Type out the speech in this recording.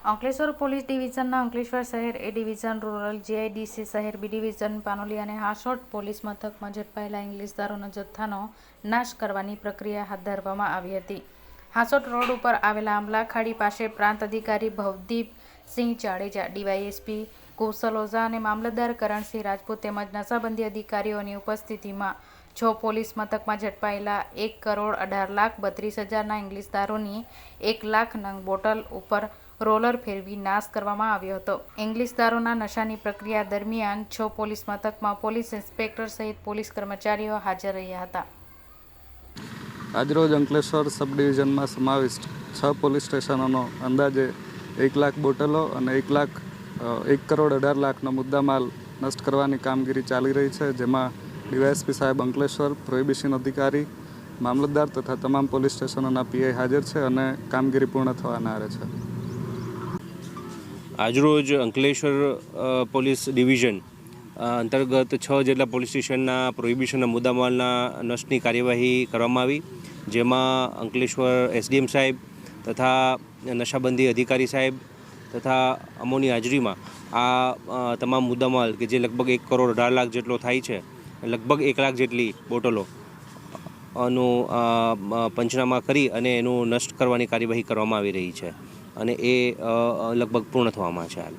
Ankleshwar police ડિવિઝનના Ankleshwar શહેર એ division, rural GIDC શહેર B division, Panoli અને હાંસોટ પોલીસ મથકમાં ઝડપાયેલા ઇંગ્લિશ દારૂના જથ્થાનો નાશ કરવાની પ્રક્રિયા હાથ ધરવામાં આવી હતી. હાંસોટ રોડ ઉપર આવેલા આંબલાખાડી પાસે પ્રાંત અધિકારી ભવદીપસિંહ જાડેજા, ડીવાયએસપી કૌશલ ઓઝા અને મામલતદાર કરણસિંહ રાજપૂત તેમજ નશાબંધી અધિકારીઓની ઉપસ્થિતિમાં પોલીસ મથકમાં ઝડપાયેલા 1,18,32,000ના ઇંગ્લિશ દારૂની 1 લાખ નંગ બોટલ ઉપર રોલર ફેરવી નાશ કરવામાં આવ્યો હતો. ઇંગ્લિશ દારૂના નશાની પ્રક્રિયા દરમિયાન પોલીસ મથકમાં પોલીસ ઇન્સ્પેક્ટર સહિત પોલીસ કર્મચારીઓ હાજર રહ્યા હતા. આજરોજ અંકલેશ્વર સબ ડિવિઝનમાં સમાવિષ્ટ 6 પોલીસ સ્ટેશનોનો અંદાજે 1 લાખ બોટલો અને 1,18,00,000નો મુદ્દામાલ નષ્ટ કરવાની કામગીરી ચાલી રહી છે, જેમાં ડીવાયએસપી સાહેબ અંકલેશ્વર, પ્રોહિબિશન અધિકારી, મામલતદાર તથા તમામ પોલીસ સ્ટેશનોના પીઆઈ હાજર છે અને કામગીરી પૂર્ણ થવાના આરે છે. આજરોજ અંકલેશ્વર પોલીસ ડિવિઝન અંતર્ગત 6 જેટલા પોલીસ સ્ટેશનના પ્રોહિબિશનના મુદ્દામાલના નષ્ટની કાર્યવાહી કરવામાં આવી, જેમાં અંકલેશ્વર એસડીએમ સાહેબ તથા નશાબંધી અધિકારી સાહેબ તથા અમોની હાજરીમાં આ તમામ મુદ્દામાલ કે જે લગભગ 1,18,00,000 જેટલો થાય છે, લગભગ 1 લાખ જેટલી બોટલો નું પંચનામા કરી અને એનું નષ્ટ કરવાની કાર્યવાહી કરવામાં આવી રહી છે અને એ લગભગ પૂર્ણ થવામાં છે હાલ.